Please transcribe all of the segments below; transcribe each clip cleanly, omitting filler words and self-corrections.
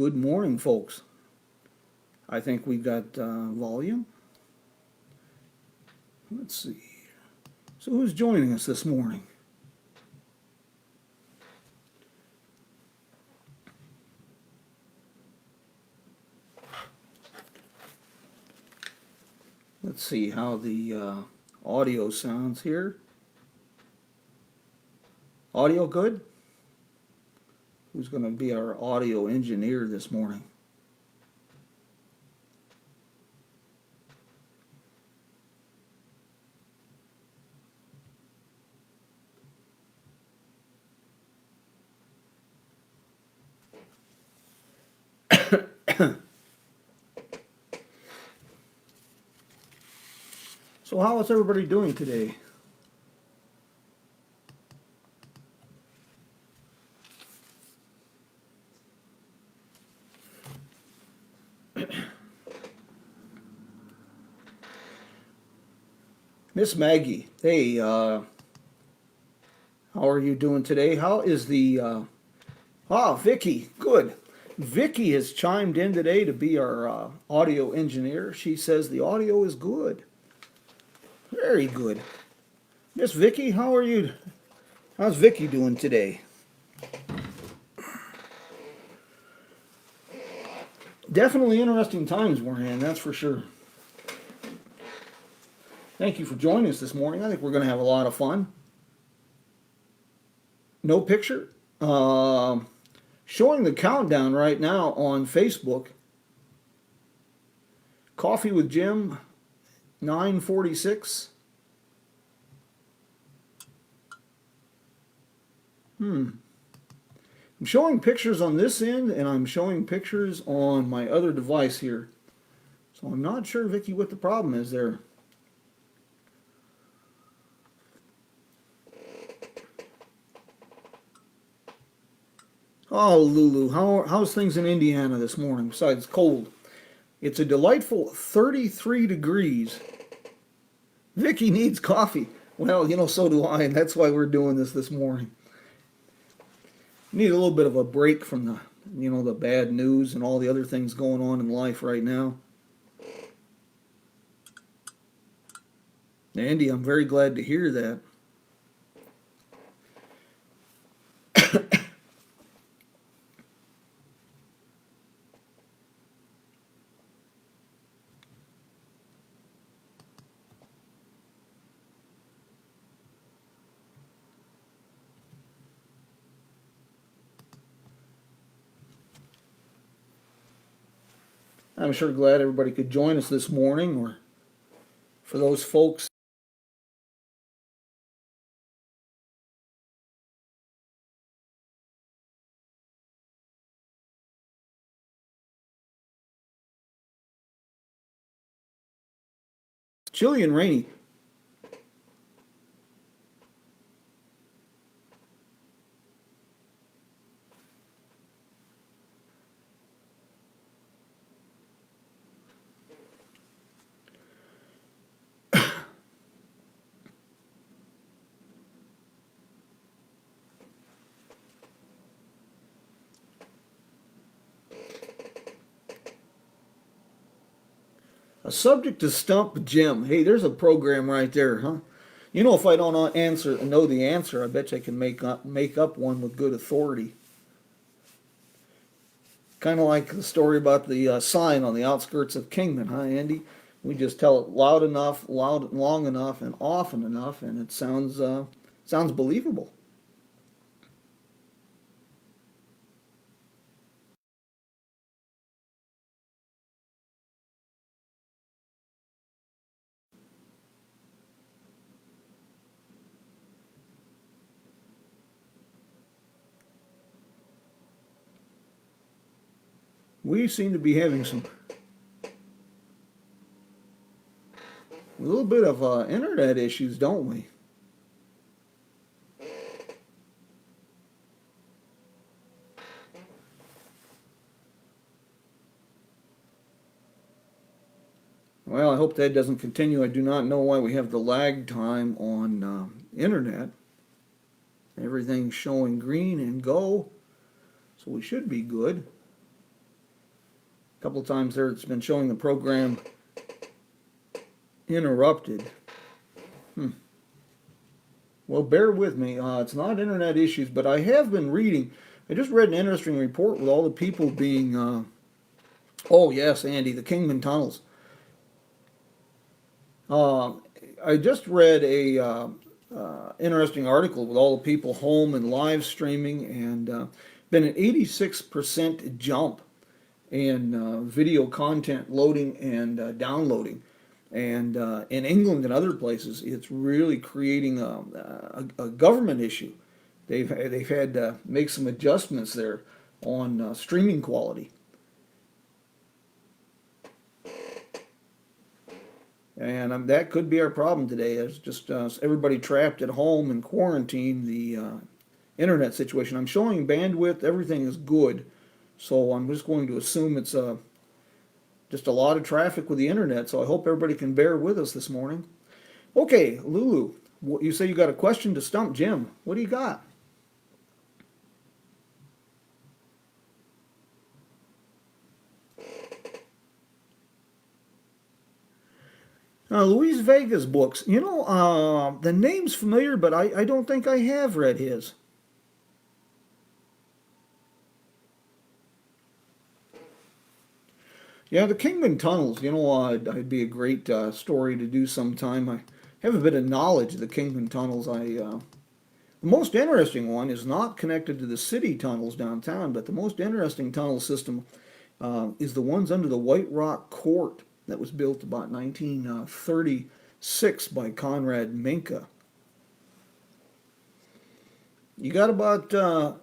Good morning, folks. I think we've got volume. Let's see. So who's joining us this morning? Let's see how the audio sounds here. Audio good? Who's going to be our audio engineer this morning? So how is everybody doing today? Miss Maggie, hey, how are you doing today? How is the, Vicky, good. Vicky has chimed in today to be our audio engineer. She says the audio is good. Very good. Miss Vicky, how are you? How's Vicky doing today? Definitely interesting times we're in, that's for sure. Thank you for joining us this morning. I think we're going to have a lot of fun. No picture. Showing the countdown right now on Facebook. Coffee with Jim, 9:46. I'm showing pictures on this end, and I'm showing pictures on my other device here. So I'm not sure, Vicky, what the problem is there. Oh, Lulu, how's things in Indiana this morning besides cold? It's a delightful 33 degrees. Vicky needs coffee. Well, so do I, and that's why we're doing this morning. Need a little bit of a break from the bad news and all the other things going on in life right now. Andy, I'm very glad to hear that. I'm sure glad everybody could join us this morning, or for those folks. Gillian Rainey. A subject to stump Jim. Hey, there's a program right there, huh? If I don't know the answer, I bet you I can make up one with good authority. Kind of like the story about the sign on the outskirts of Kingman, huh, Andy? We just tell it loud enough, long enough, and often enough, and it sounds believable. We seem to be having a little bit of internet issues, don't we? Well, I hope that doesn't continue. I do not know why we have the lag time on internet. Everything's showing green and go, so we should be good. A couple of times there it's been showing the program interrupted. Well, bear with me. It's not internet issues, but I have been reading. I just read an interesting report with all the people being. Oh yes, Andy, the Kingman tunnels. Uh, I just read a interesting article with all the people home and live streaming, and been an 86% jump in video content loading and downloading. And in England and other places, it's really creating a government issue. They've had to make some adjustments there on streaming quality. And that could be our problem today. It's just everybody trapped at home in quarantine, the internet situation. I'm showing bandwidth, everything is good. So I'm just going to assume it's just a lot of traffic with the internet. So I hope everybody can bear with us this morning. Okay, Lulu, you say you got a question to stump Jim. What do you got? Luis Vega's books. You know, the name's familiar, but I don't think I have read his. Yeah, the Kingman tunnels. You know, I'd be a great story to do sometime. I have a bit of knowledge of the Kingman tunnels. The most interesting one is not connected to the city tunnels downtown, but the most interesting tunnel system is the ones under the White Rock Court that was built about 1936 by Conrad Minka. You got about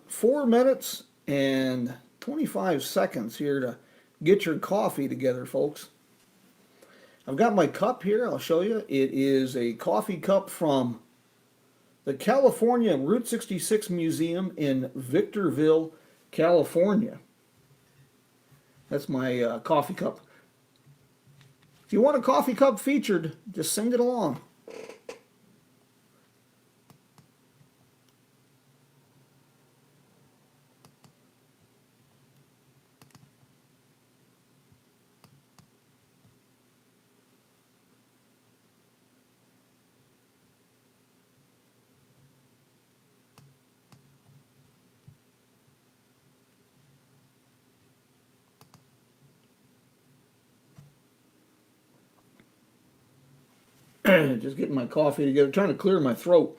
4 minutes and 25 seconds here to get your coffee together, folks. I've got my cup here. I'll show you. It is a coffee cup from the California Route 66 Museum in Victorville, California. That's my coffee cup. If you want a coffee cup featured, just send it along. Just getting my coffee together, trying to clear my throat.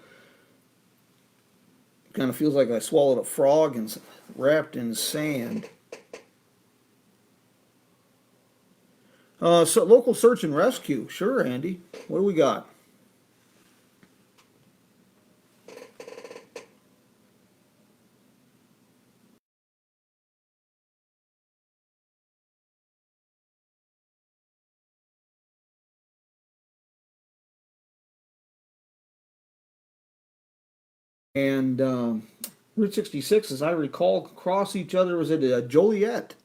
Kind of feels like I swallowed a frog and wrapped in sand. So local search and rescue. Sure, Andy. What do we got? And Route 66, as I recall, cross each other. Was it Joliet?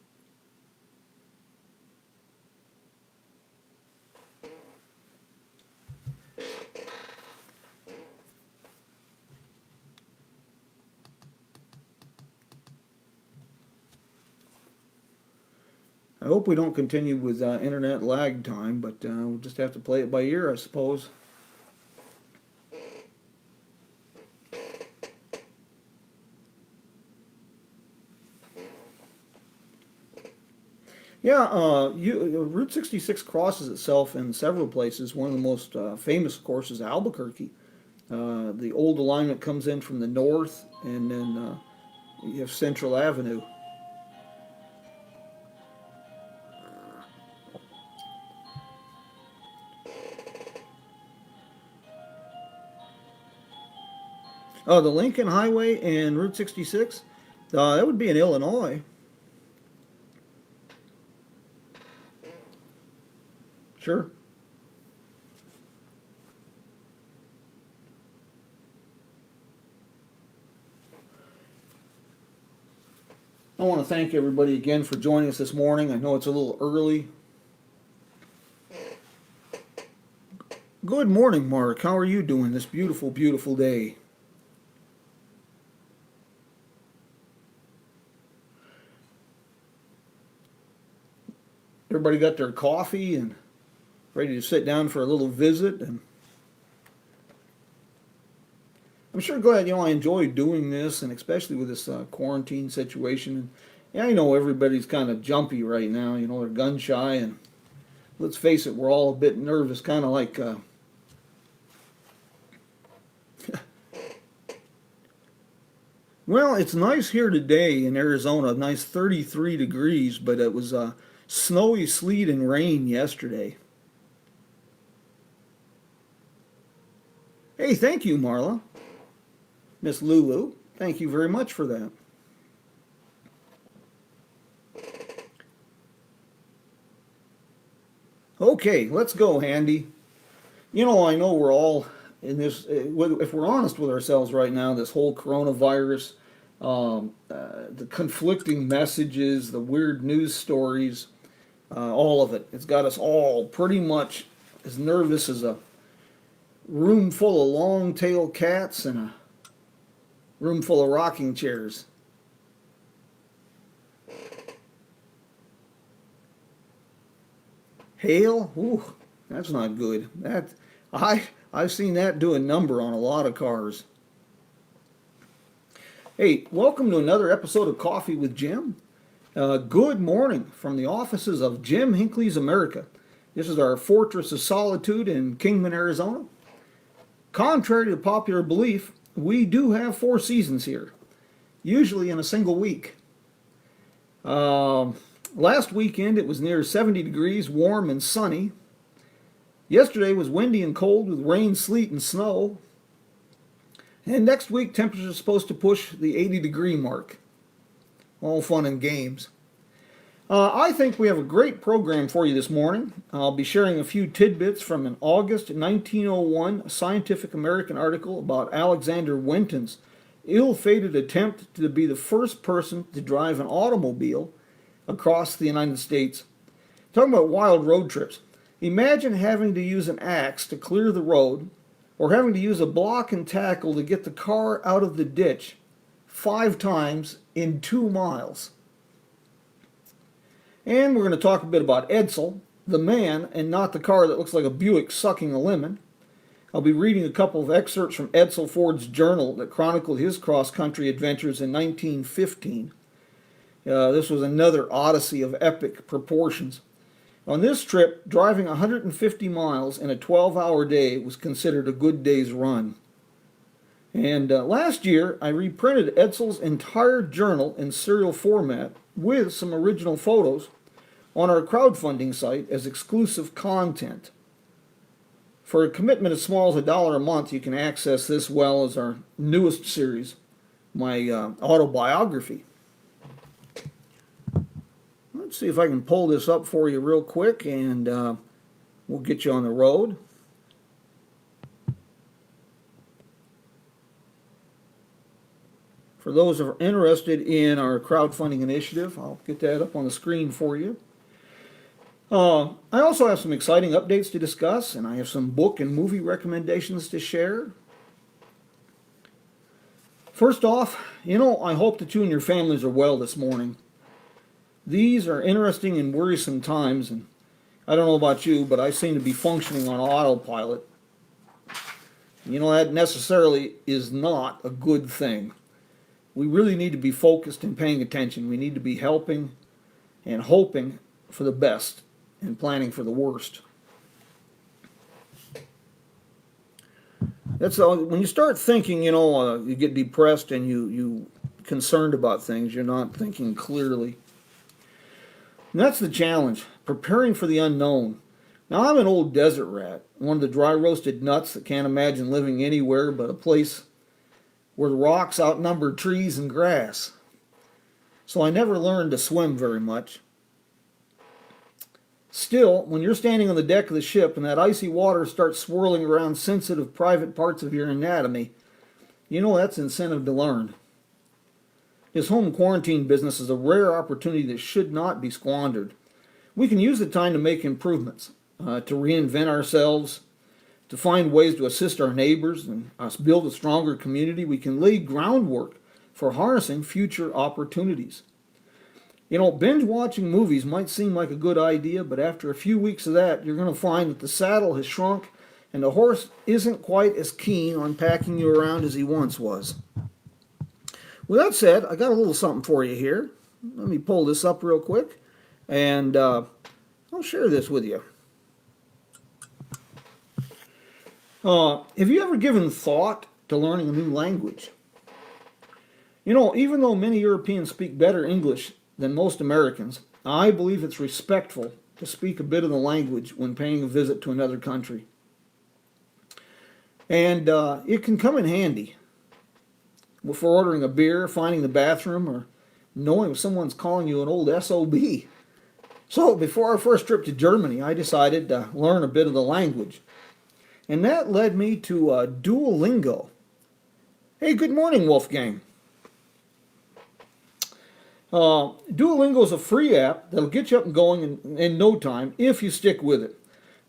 I hope we don't continue with internet lag time, but we'll just have to play it by ear, I suppose. Yeah, Route 66 crosses itself in several places. One of the most famous, of course, is Albuquerque. The old alignment comes in from the north, and then you have Central Avenue. Oh, the Lincoln Highway and Route 66? That would be in Illinois. Sure. I want to thank everybody again for joining us this morning. I know it's a little early. Good morning, Mark. How are you doing this beautiful, beautiful day? Everybody got their coffee and ready to sit down for a little visit. And I'm sure glad, I enjoy doing this, and especially with this quarantine situation. And yeah, I know everybody's kind of jumpy right now. They're gun shy, and let's face it, we're all a bit nervous, kind of like well, it's nice here today in Arizona, a nice 33 degrees, but it was snowy, sleet, and rain yesterday. Hey, thank you, Marla. Miss Lulu, thank you very much for that. Okay, let's go, Handy. I know we're all in this, if we're honest with ourselves right now, this whole coronavirus, the conflicting messages, the weird news stories, all of it. It's got us all pretty much as nervous as a room full of long-tailed cats and a room full of rocking chairs. Hail? Ooh, that's not good. I've seen that do a number on a lot of cars. Hey, welcome to another episode of Coffee with Jim. Good morning from the offices of Jim Hinckley's America. This is our fortress of solitude in Kingman, Arizona. Contrary to popular belief, we do have 4 seasons here, usually in a single week. Last weekend it was near 70 degrees, warm and sunny. Yesterday was windy and cold with rain, sleet, and snow. And next week temperatures are supposed to push the 80-degree mark. All fun and games. I think we have a great program for you this morning. I'll be sharing a few tidbits from an August 1901 Scientific American article about Alexander Winton's ill-fated attempt to be the first person to drive an automobile across the United States. Talking about wild road trips. Imagine having to use an axe to clear the road, or having to use a block and tackle to get the car out of the ditch 5 times in 2 miles. And we're going to talk a bit about Edsel, the man, and not the car that looks like a Buick sucking a lemon. I'll be reading a couple of excerpts from Edsel Ford's journal that chronicled his cross-country adventures in 1915. This was another odyssey of epic proportions. On this trip, driving 150 miles in a 12-hour day was considered a good day's run. And last year, I reprinted Edsel's entire journal in serial format with some original photos on our crowdfunding site as exclusive content. For a commitment as small as $1 a month, you can access this well as our newest series, my autobiography. Let's see if I can pull this up for you real quick, and we'll get you on the road. For those who are interested in our crowdfunding initiative, I'll get that up on the screen for you. I also have some exciting updates to discuss, and I have some book and movie recommendations to share. First off, I hope that you and your families are well this morning. These are interesting and worrisome times, and I don't know about you, but I seem to be functioning on autopilot. That necessarily is not a good thing. We really need to be focused and paying attention. We need to be helping and hoping for the best and planning for the worst. That's when you start thinking, you get depressed and you concerned about things. You're not thinking clearly. And that's the challenge, preparing for the unknown. Now, I'm an old desert rat, one of the dry roasted nuts that can't imagine living anywhere but a place where the rocks outnumber trees and grass. So I never learned to swim very much. Still, when you're standing on the deck of the ship and that icy water starts swirling around sensitive private parts of your anatomy, that's incentive to learn. This home quarantine business is a rare opportunity that should not be squandered. We can use the time to make improvements, to reinvent ourselves, to find ways to assist our neighbors and us build a stronger community. We can lay groundwork for harnessing future opportunities. Binge watching movies might seem like a good idea, but after a few weeks of that, you're going to find that the saddle has shrunk and the horse isn't quite as keen on packing you around as he once was. With that said, I got a little something for you here. Let me pull this up real quick, and I'll share this with you. Have you ever given thought to learning a new language? Even though many Europeans speak better English than most Americans, I believe it's respectful to speak a bit of the language when paying a visit to another country. And it can come in handy for ordering a beer, finding the bathroom, or knowing if someone's calling you an old SOB. So before our first trip to Germany, I decided to learn a bit of the language. And that led me to Duolingo. Hey, good morning, Wolfgang. Duolingo is a free app that'll get you up and going in no time if you stick with it.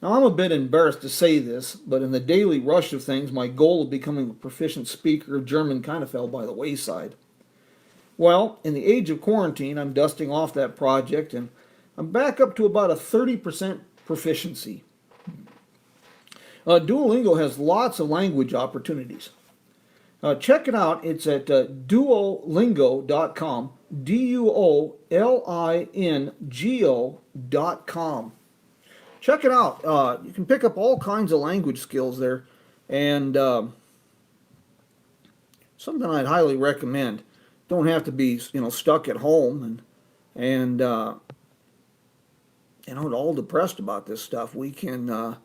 Now, I'm a bit embarrassed to say this, but in the daily rush of things, my goal of becoming a proficient speaker of German kind of fell by the wayside. Well, in the age of quarantine, I'm dusting off that project, and I'm back up to about a 30% proficiency. Duolingo has lots of language opportunities. Check it out. It's at duolingo.com, duolingo.com. Check it out. You can pick up all kinds of language skills there, and something I'd highly recommend. Don't have to be, stuck at home and all depressed about this stuff. We can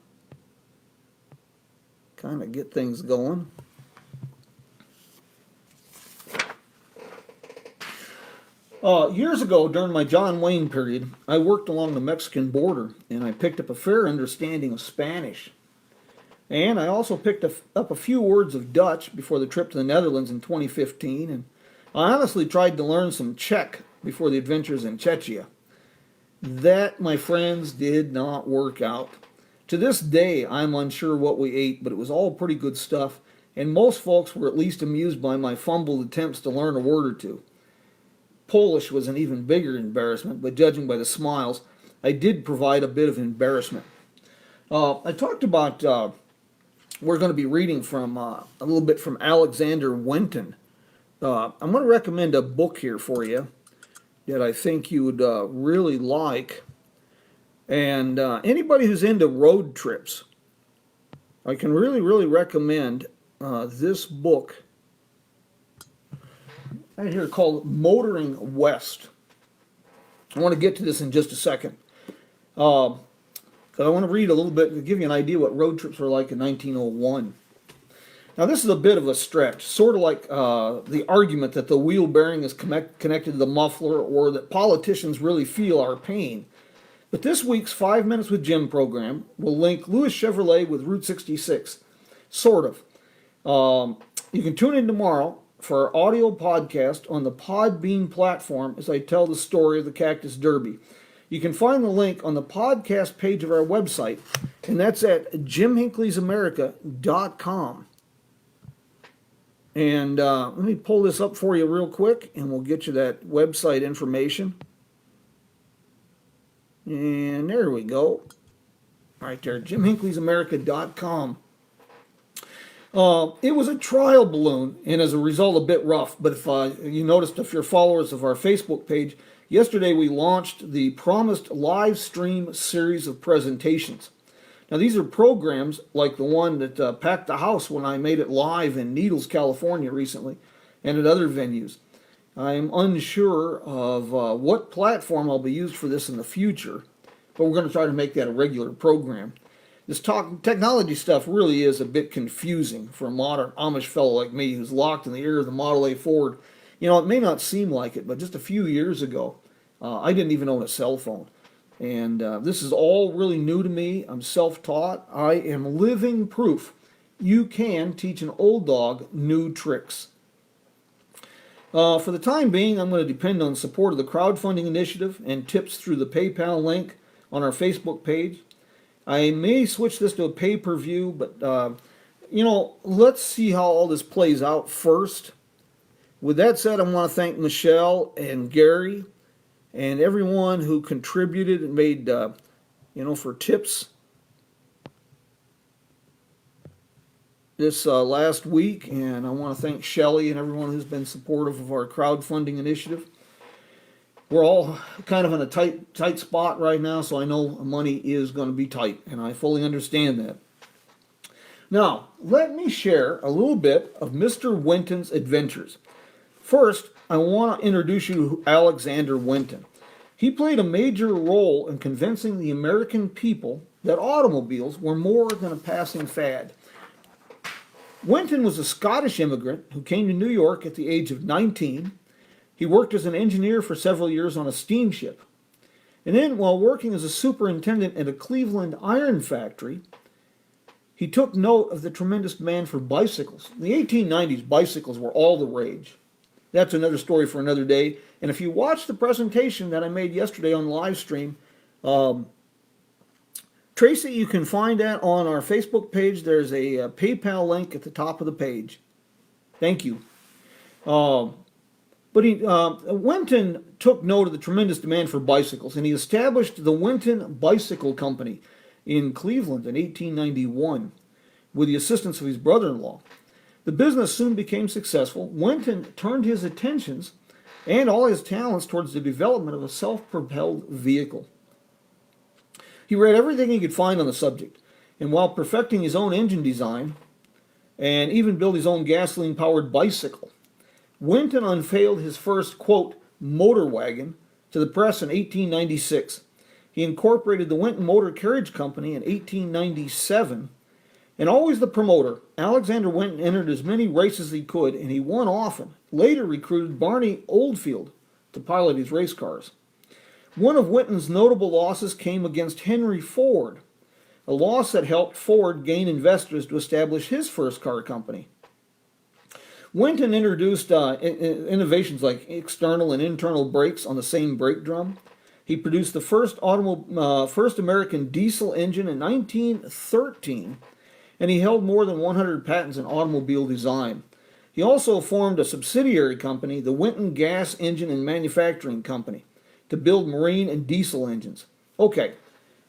kind of get things going. Years ago, during my John Wayne period, I worked along the Mexican border, and I picked up a fair understanding of Spanish. And I also picked up a few words of Dutch before the trip to the Netherlands in 2015, and I honestly tried to learn some Czech before the adventures in Czechia. That, my friends, did not work out. To this day, I'm unsure what we ate, but it was all pretty good stuff, and most folks were at least amused by my fumbled attempts to learn a word or two. Polish was an even bigger embarrassment, but judging by the smiles, I did provide a bit of embarrassment. I talked about, we're going to be reading from a little bit from Alexander Winton. I'm going to recommend a book here for you that I think you would really like. And anybody who's into road trips, I can really, really recommend this book right here called Motoring West. I want to get to this in just a second. Because I want to read a little bit to give you an idea what road trips were like in 1901. Now this is a bit of a stretch, sort of like the argument that the wheel bearing is connected to the muffler, or that politicians really feel our pain. But this week's 5 Minutes with Jim program will link Lewis Chevrolet with Route 66. Sort of. You can tune in tomorrow for our audio podcast on the Podbean platform as I tell the story of the Cactus Derby. You can find the link on the podcast page of our website, and that's at jimhinckleysamerica.com. And let me pull this up for you real quick, and we'll get you that website information. And there we go. Right there, jimhinckleysamerica.com. It was a trial balloon, and as a result, a bit rough. But if you noticed, if you're followers of our Facebook page, yesterday we launched the promised live stream series of presentations. Now, these are programs like the one that packed the house when I made it live in Needles, California recently, and at other venues. I'm unsure of what platform I'll be used for this in the future, but we're going to try to make that a regular program. This technology stuff really is a bit confusing for a modern Amish fellow like me who's locked in the era of the Model A Ford. It may not seem like it, but just a few years ago, I didn't even own a cell phone. And this is all really new to me. I'm self-taught. I am living proof you can teach an old dog new tricks. For the time being, I'm going to depend on support of the crowdfunding initiative and tips through the PayPal link on our Facebook page. I may switch this to a pay-per-view, but, let's see how all this plays out first. With that said, I want to thank Michelle and Gary and everyone who contributed and made, for tips this last week. And I want to thank Shelley and everyone who's been supportive of our crowdfunding initiative. We're all kind of in a tight spot right now, so I know money is going to be tight, and I fully understand that. Now, let me share a little bit of Mr. Winton's adventures. First, I want to introduce you to Alexander Winton. He played a major role in convincing the American people that automobiles were more than a passing fad. Winton was a Scottish immigrant who came to New York at the age of 19. He worked as an engineer for several years on a steamship. And then, while working as a superintendent at a Cleveland iron factory, he took note of the tremendous demand for bicycles. In the 1890s, bicycles were all the rage. That's another story for another day. And if you watch the presentation that I made yesterday on live stream, Tracy, you can find that on our Facebook page. There's a PayPal link at the top of the page. Thank you. Winton took note of the tremendous demand for bicycles, and he established the Winton Bicycle Company in Cleveland in 1891 with the assistance of his brother-in-law. The business soon became successful. Winton turned his attentions and all his talents towards the development of a self-propelled vehicle. He read everything he could find on the subject, and while perfecting his own engine design and even built his own gasoline-powered bicycle, Winton unveiled his first, quote, motor wagon to the press in 1896. He incorporated the Winton Motor Carriage Company in 1897. And always the promoter, Alexander Winton entered as many races as he could, and he won often. Later recruited Barney Oldfield to pilot his race cars. One of Winton's notable losses came against Henry Ford, a loss that helped Ford gain investors to establish his first car company. Winton introduced innovations like external and internal brakes on the same brake drum. He produced the first American diesel engine in 1913, and he held more than 100 patents in automobile design. He also formed a subsidiary company, the Winton Gas Engine and Manufacturing Company, to build marine and diesel engines. Okay,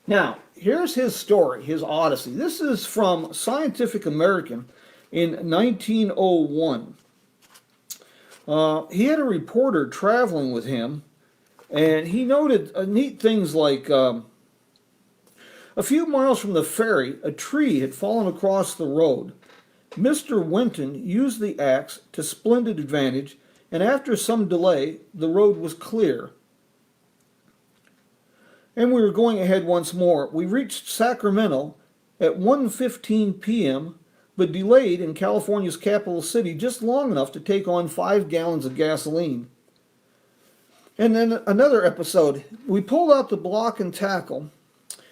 now here's his story, his odyssey. This is from Scientific American in 1901. He had a reporter traveling with him, and he noted neat things like a few miles from the ferry, a tree had fallen across the road. Mr. Winton used the axe to splendid advantage, and after some delay, the road was clear. And we were going ahead once more. We reached Sacramento at 1:15 p.m., but delayed in California's capital city just long enough to take on 5 gallons of gasoline. And then another episode, we pulled out the block and tackle.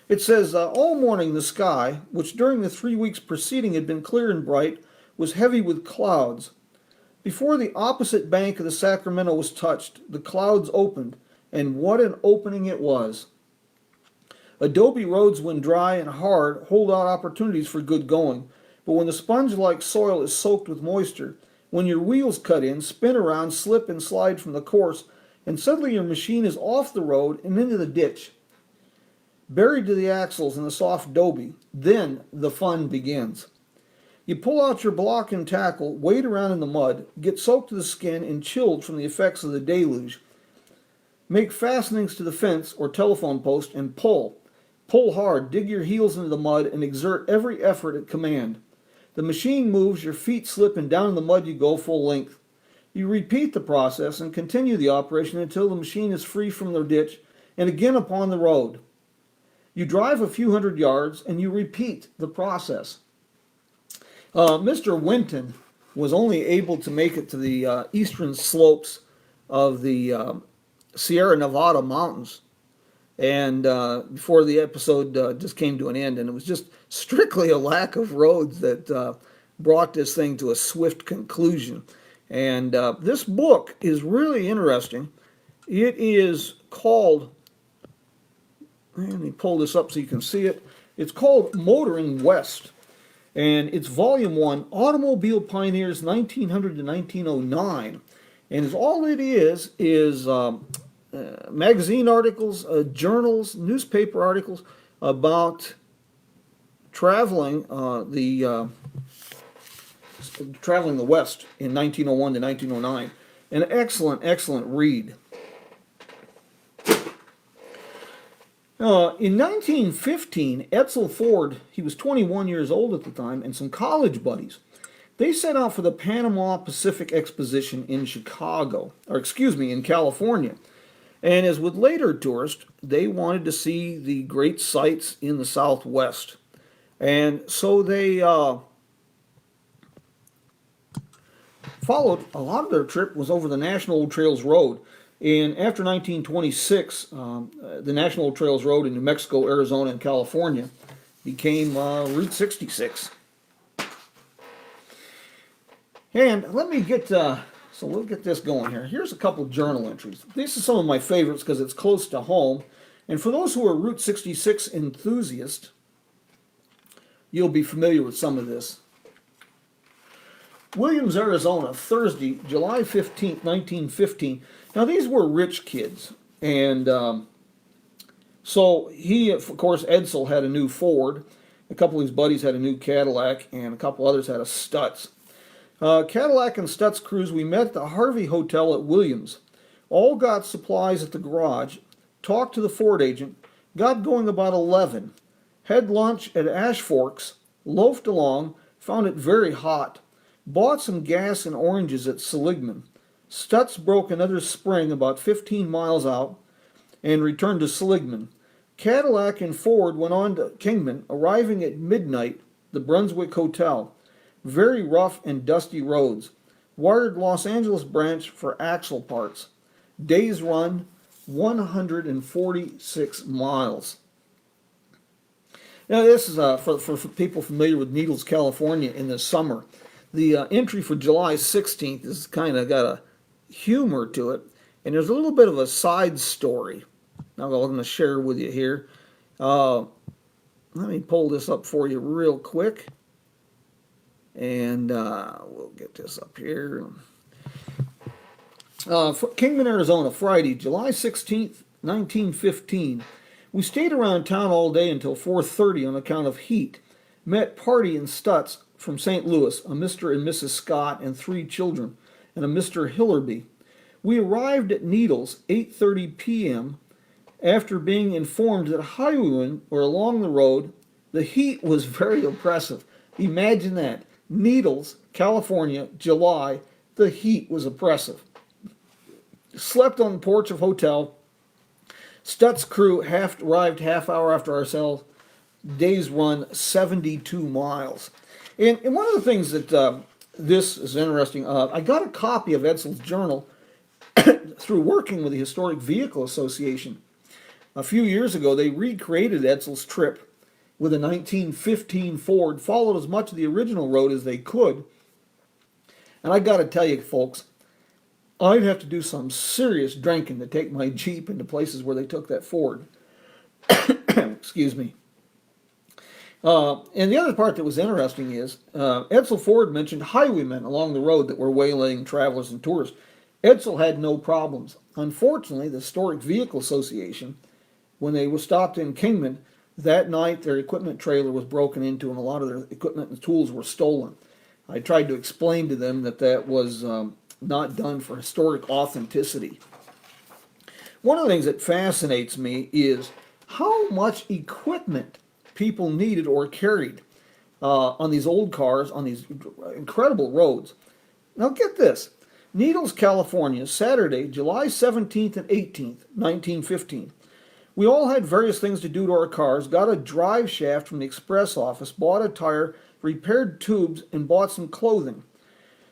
It says, all morning the sky, which during the 3 weeks preceding had been clear and bright, was heavy with clouds. Before the opposite bank of the Sacramento was touched, the clouds opened, and what an opening it was. Adobe roads, when dry and hard, hold out opportunities for good going. But when the sponge-like soil is soaked with moisture, when your wheels cut in, spin around, slip and slide from the course, and suddenly your machine is off the road and into the ditch, buried to the axles in the soft adobe, then the fun begins. You pull out your block and tackle, wade around in the mud, get soaked to the skin and chilled from the effects of the deluge, make fastenings to the fence or telephone post and pull. Pull hard, dig your heels into the mud, and exert every effort at command. The machine moves, your feet slip, and down in the mud you go full length. You repeat the process and continue the operation until the machine is free from the ditch and again upon the road. You drive a few hundred yards and you repeat the process. Mr. Winton was only able to make it to the eastern slopes of the Sierra Nevada mountains, and before the episode just came to an end, and it was just strictly a lack of roads that brought this thing to a swift conclusion. And this book is really interesting. It is called, let me pull this up so you can see it. It's called Motoring West, and it's Volume 1, Automobile Pioneers 1900 to 1909. And all it is magazine articles, journals, newspaper articles about traveling traveling the West in 1901 to 1909. An excellent, excellent read. In 1915, Edsel Ford, he was 21 years old at the time, and some college buddies, they set out for the Panama Pacific Exposition in in California. And as with later tourists, they wanted to see the great sights in the Southwest. And so they followed, a lot of their trip was over the National Old Trails Road. And after 1926, the National Old Trails Road in New Mexico, Arizona, and California became Route 66. And let me get, so we'll get this going here. Here's a couple journal entries. This is some of my favorites because it's close to home. And for those who are Route 66 enthusiasts, you'll be familiar with some of this. Williams, Arizona, Thursday, July 15th, 1915. Now, these were rich kids. And so he, of course, Edsel had a new Ford. A couple of his buddies had a new Cadillac, and a couple others had a Stutz. Cadillac and Stutz crews, we met at the Harvey Hotel at Williams. All got supplies at the garage, talked to the Ford agent, got going about 11, had lunch at Ash Forks, loafed along, found it very hot, bought some gas and oranges at Seligman. Stutz broke another spring about 15 miles out and returned to Seligman. Cadillac and Ford went on to Kingman, arriving at midnight, the Brunswick Hotel. Very rough and dusty roads. Wired Los Angeles branch for axle parts. Day's run, 146 miles. Now this is for people familiar with Needles, California in the summer. The entry for July 16th is kind of got a humor to it, and there's a little bit of a side story. Now I'm going to share with you here. Let me pull this up for you real quick, and we'll get this up here. Kingman, Arizona, Friday, July 16th, 1915. We stayed around town all day until 4:30 on account of heat. Met party in Stutz from St. Louis, a Mr. and Mrs. Scott and 3 children, and a Mr. Hillerby. We arrived at Needles 8:30 p.m. after being informed that highwaymen were along the road. The heat was very oppressive. Imagine that. Needles, California, July, the heat was oppressive. Slept on the porch of hotel. Stutz crew arrived half hour after ourselves. Day's run 72 miles. And one of the things that this is interesting, I got a copy of Edsel's journal through working with the Historic Vehicle Association. A few years ago, they recreated Edsel's trip with a 1915 Ford, followed as much of the original road as they could. And I got to tell you, folks, I'd have to do some serious drinking to take my Jeep into places where they took that Ford. Excuse me. And the other part that was interesting is Edsel Ford mentioned highwaymen along the road that were waylaying travelers and tourists. Edsel had no problems. Unfortunately, the Historic Vehicle Association, when they were stopped in Kingman, that night their equipment trailer was broken into and a lot of their equipment and tools were stolen. I tried to explain to them that that was not done for historic authenticity. One of the things that fascinates me is how much equipment people needed or carried on these old cars, on these incredible roads. Now get this. Needles, California, Saturday, July 17th and 18th, 1915. We all had various things to do to our cars, got a drive shaft from the express office, bought a tire, repaired tubes, and bought some clothing.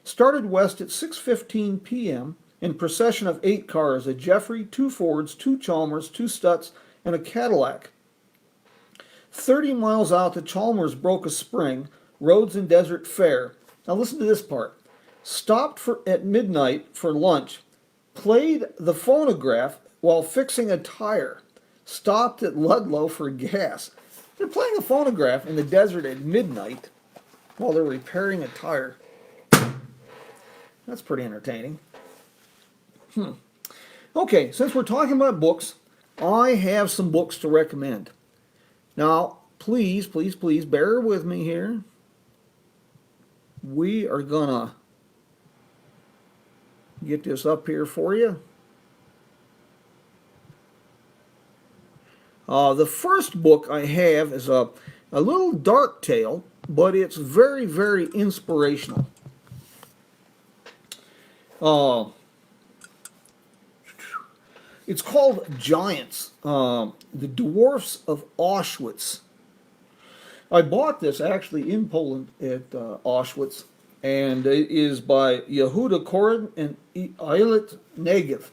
Started west at 6:15 p.m. in procession of 8 cars, a Jeffrey, 2 Fords, 2 Chalmers, 2 Stutz, and a Cadillac. 30 miles out, the Chalmers broke a spring, roads and desert fair. Now listen to this part. Stopped at midnight for lunch, played the phonograph while fixing a tire, stopped at Ludlow for gas. They're playing a phonograph in the desert at midnight while they're repairing a tire. That's pretty entertaining. Okay, since we're talking about books, I have some books to recommend. Now, please, please, please bear with me here. We are gonna get this up here for you. The first book I have is a little dark tale, but it's very, very inspirational. It's called Giants, the Dwarfs of Auschwitz. I bought this actually in Poland at Auschwitz, and it is by Yehuda Koren and Eilit Negev.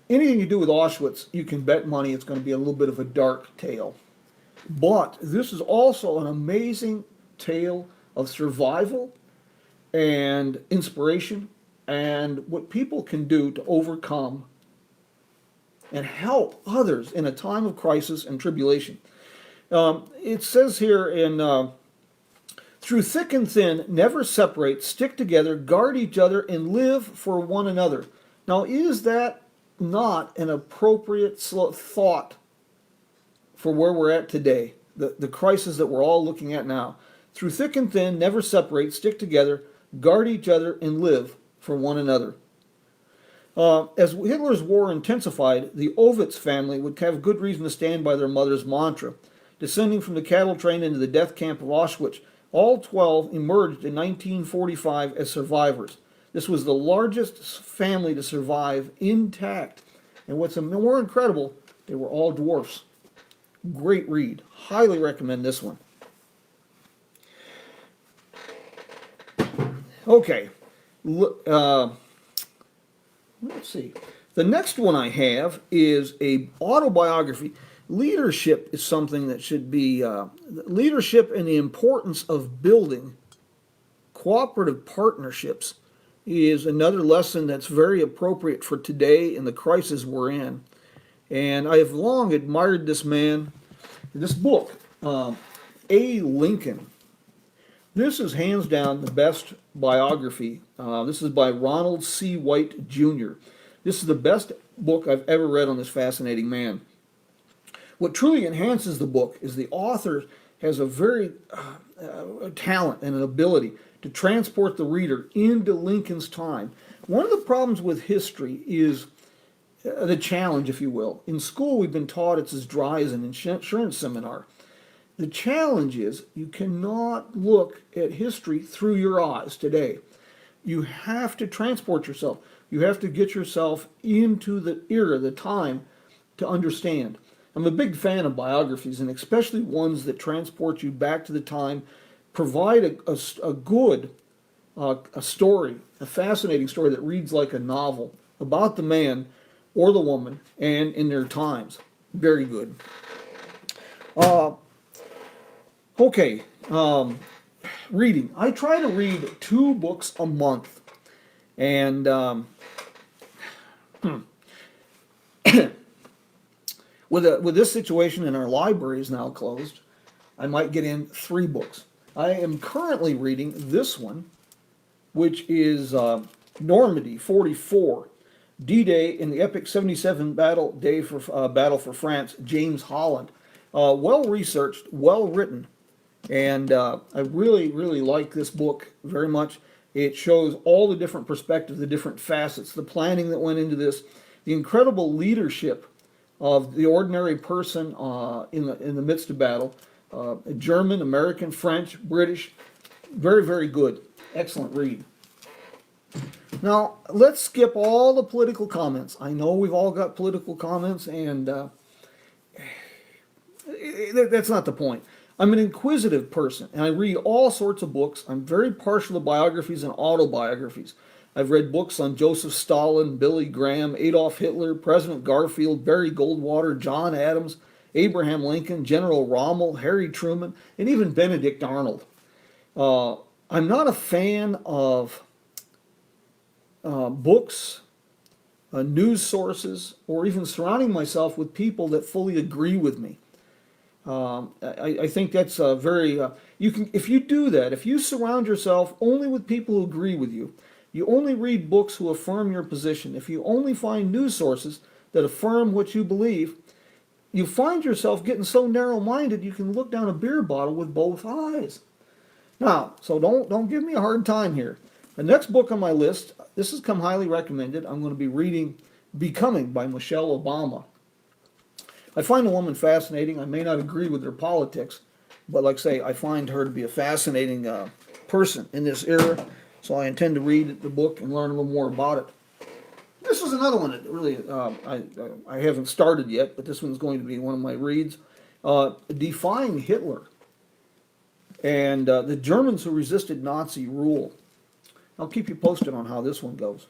Anything you do with Auschwitz, you can bet money it's going to be a little bit of a dark tale. But this is also an amazing tale of survival and inspiration and what people can do to overcome and help others in a time of crisis and tribulation. It says here in through thick and thin, never separate, stick together, guard each other, and live for one another. Now, is that not an appropriate thought for where we're at today, the crisis that we're all looking at now? Through thick and thin, never separate, stick together, guard each other, and live for one another. As Hitler's war intensified, the Ovitz family would have good reason to stand by their mother's mantra. Descending from the cattle train into the death camp of Auschwitz, all 12 emerged in 1945 as survivors. This was the largest family to survive intact. And what's more incredible, they were all dwarfs. Great read. Highly recommend this one. Okay. Let's see. The next one I have is a autobiography. Leadership is something that should be, leadership and the importance of building cooperative partnerships is another lesson that's very appropriate for today in the crisis we're in. And I have long admired this man. This book, A. Lincoln. This is hands down the best biography. This is by Ronald C. White, Jr. This is the best book I've ever read on this fascinating man. What truly enhances the book is the author has a very talent and an ability to transport the reader into Lincoln's time. One of the problems with history is the challenge, if you will. In school, we've been taught it's as dry as an insurance seminar. The challenge is you cannot look at history through your eyes today. You have to transport yourself. You have to get yourself into the era, the time, to understand. I'm a big fan of biographies, and especially ones that transport you back to the time, provide a good a story, a fascinating story that reads like a novel about the man or the woman and in their times. Very good. Okay, reading. I try to read 2 books a month, and with this situation and our library is now closed, I might get in 3 books. I am currently reading this one, which is Normandy 44, D-Day in the epic 77 battle for France, James Holland. Well researched, well written, and I really, really like this book very much. It shows all the different perspectives, the different facets, the planning that went into this, the incredible leadership of the ordinary person in the midst of battle. German, American, French, British. Very, very good. Excellent read. Now, let's skip all the political comments. I know we've all got political comments, and that's not the point. I'm an inquisitive person, and I read all sorts of books. I'm very partial to biographies and autobiographies. I've read books on Joseph Stalin, Billy Graham, Adolf Hitler, President Garfield, Barry Goldwater, John Adams, Abraham Lincoln, General Rommel, Harry Truman, and even Benedict Arnold. I'm not a fan of books, news sources, or even surrounding myself with people that fully agree with me. I think that's very, you can, if you do that, if you surround yourself only with people who agree with you, You only read books who affirm your position. If you only find news sources that affirm what you believe, you find yourself getting so narrow-minded you can look down a beer bottle with both eyes. Now, so don't give me a hard time here. The next book on my list, this has come highly recommended. I'm going to be reading Becoming by Michelle Obama. I find the woman fascinating. I may not agree with her politics, but like I say, I find her to be a fascinating person in this era, so I intend to read the book and learn a little more about it. This is another one that really I haven't started yet, but this one's going to be one of my reads. Defying Hitler and the Germans who resisted Nazi rule. I'll keep you posted on how this one goes.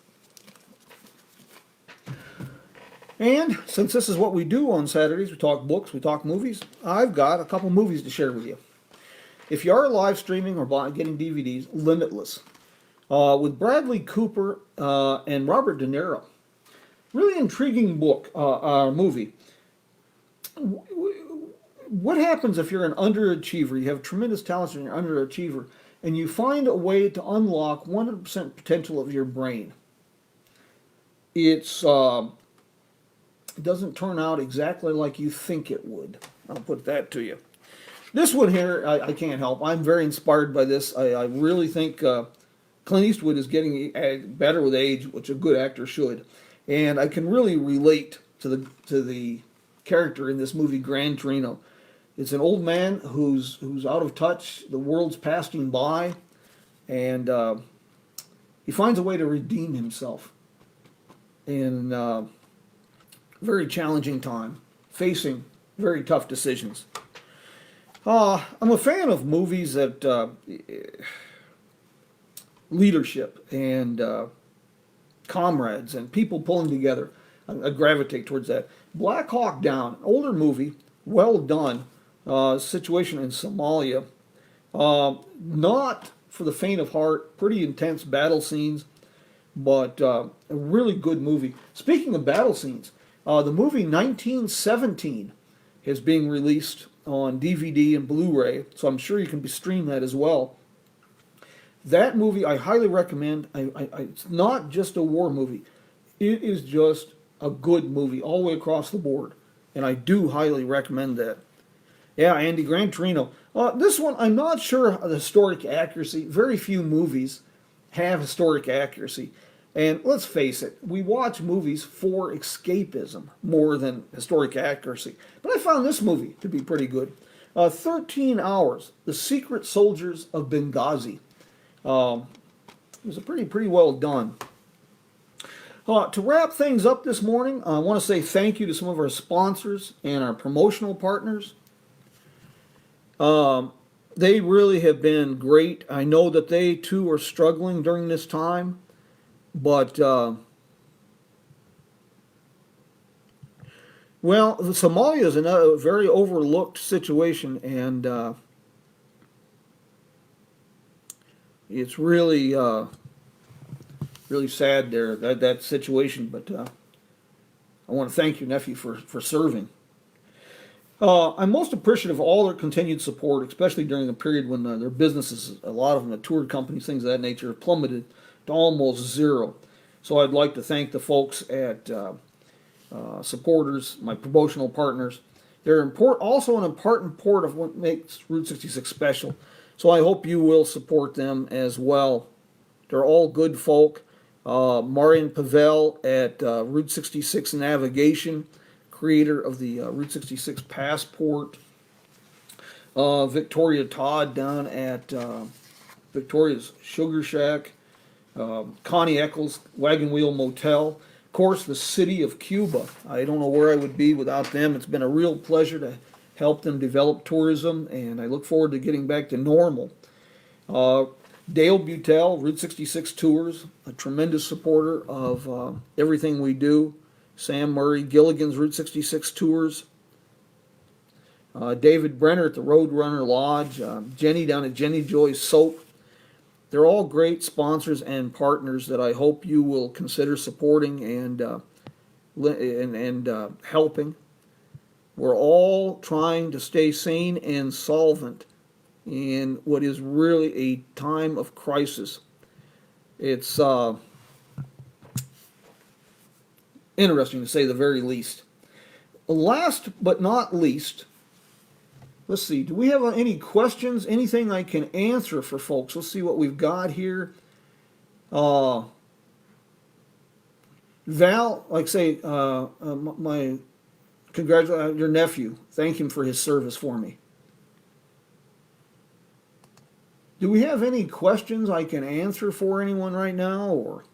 And since this is what we do on Saturdays, we talk books, we talk movies, I've got a couple movies to share with you. If you are live streaming or getting DVDs, Limitless, with Bradley Cooper and Robert De Niro. Really intriguing book, movie. What happens if you're an underachiever, you have tremendous talents and you're an underachiever, and you find a way to unlock 100% potential of your brain? It doesn't turn out exactly like you think it would. I'll put that to you. This one here, I can't help. I'm very inspired by this. I really think Clint Eastwood is getting better with age, which a good actor should. And I can really relate to the character in this movie, Gran Torino. It's an old man who's out of touch. The world's passing by, and he finds a way to redeem himself in a very challenging time, facing very tough decisions. I'm a fan of movies that leadership and comrades and people pulling together. I gravitate towards that. Black Hawk Down, older movie, well done. Situation in Somalia. Not for the faint of heart, pretty intense battle scenes, but a really good movie. Speaking of battle scenes, the movie 1917 is being released on DVD and Blu-ray, so I'm sure you can stream that as well. That movie I highly recommend. It's not just a war movie. It is just a good movie all the way across the board, and I do highly recommend that. Yeah, Andy, Gran Torino. This one, I'm not sure of the historic accuracy. Very few movies have historic accuracy. And let's face it, we watch movies for escapism more than historic accuracy. But I found this movie to be pretty good. 13 Hours, The Secret Soldiers of Benghazi. It was a pretty well done. To wrap things up this morning, I want to say thank you to some of our sponsors and our promotional partners. They really have been great. I know that they too are struggling during this time, but well, Somalia is a very overlooked situation, and it's really really sad there, that situation. But I want to thank your nephew for serving. I'm most appreciative of all their continued support, especially during the period when their businesses, a lot of them, the tour companies, things of that nature, have plummeted to almost zero. So I'd like to thank the folks at supporters, my promotional partners. They're also an important part of what makes Route 66 special. So I hope you will support them as well. They're all good folk. Marian Pavel at Route 66 Navigation, creator of the Route 66 Passport. Victoria Todd down at Victoria's Sugar Shack. Connie Eccles, Wagon Wheel Motel. Of course, the City of Cuba. I don't know where I would be without them. It's been a real pleasure to help them develop tourism, and I look forward to getting back to normal. Dale Butel, Route 66 Tours, a tremendous supporter of everything we do. Sam Murray, Gilligan's Route 66 Tours. David Brenner at the Roadrunner Lodge. Jenny down at Jenny Joy's Soap. They're all great sponsors and partners that I hope you will consider supporting and helping. We're all trying to stay sane and solvent in what is really a time of crisis. It's interesting to say the very least. Last but not least, let's see, do we have any questions? Anything I can answer for folks? Let's see what we've got here. Val, like say, my congratulate your nephew. Thank him for his service for me. Do we have any questions I can answer for anyone right now, or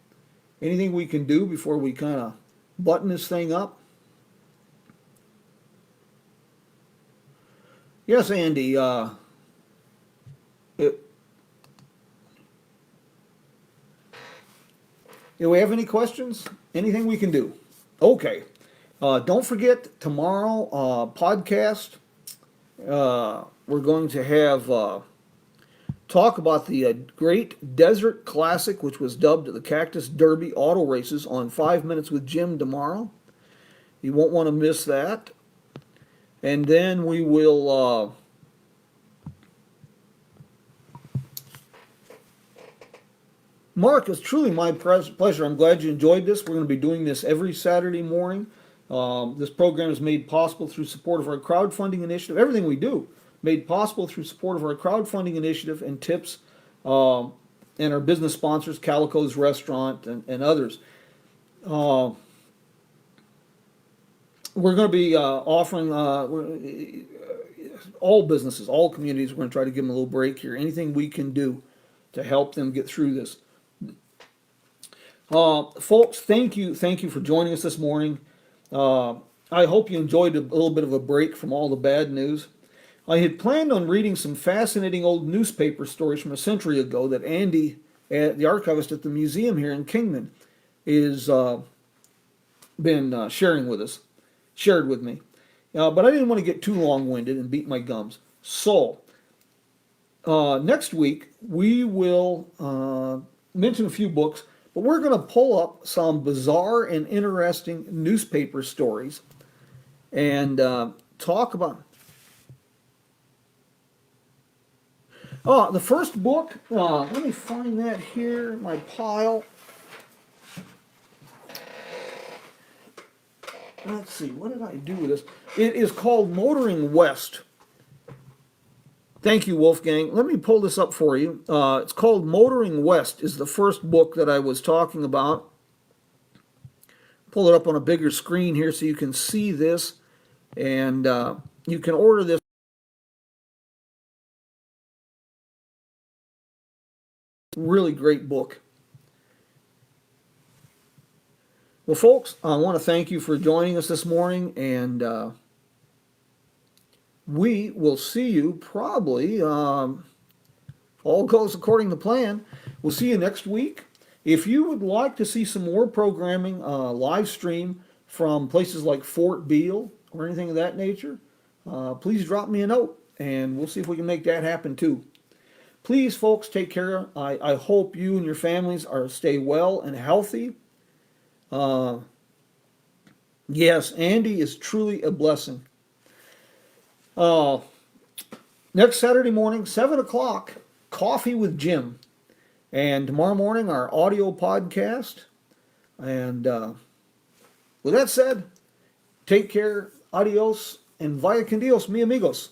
anything we can do before we kind of button this thing up? Yes, Andy. Do we have any questions? Anything we can do? Okay. Don't forget tomorrow podcast. We're going to have talk about the Great Desert Classic, which was dubbed the Cactus Derby Auto Races on 5 Minutes with Jim tomorrow. You won't want to miss that. And then we will Mark, it's truly my pleasure. I'm glad you enjoyed this. We're going to be doing this every Saturday morning. This program is made possible through support of our crowdfunding initiative. Everything we do made possible through support of our crowdfunding initiative and tips and our business sponsors, Calico's Restaurant and others. We're going to be offering all businesses, all communities, we're going to try to give them a little break here. Anything we can do to help them get through this. Folks, thank you for joining us this morning. I hope you enjoyed a little bit of a break from all the bad news. I had planned on reading some fascinating old newspaper stories from a century ago that Andy, the archivist at the museum here in Kingman, is been shared with me. But I didn't want to get too long-winded and beat my gums. So, next week we will mention a few books, but we're going to pull up some bizarre and interesting newspaper stories and talk about. The first book, let me find that here in my pile. Let's see, what did I do with this? It is called Motoring West. Thank you, Wolfgang. Let me pull this up for you. It's called Motoring West, is the first book that I was talking about. Pull it up on a bigger screen here so you can see this. And you can order this. Really great book. Well, folks, I want to thank you for joining us this morning, and we will see you probably, all goes according to plan, we'll see you next week. If you would like to see some more programming, live stream from places like Fort Beale or anything of that nature, please drop me a note, and we'll see if we can make that happen too. Please, folks, take care. I hope you and your families stay well and healthy. Yes, Andy is truly a blessing. Next Saturday morning, 7 o'clock, Coffee with Jim. And tomorrow morning, our audio podcast. And with that said, take care, adios, and vaya con Dios, mi amigos.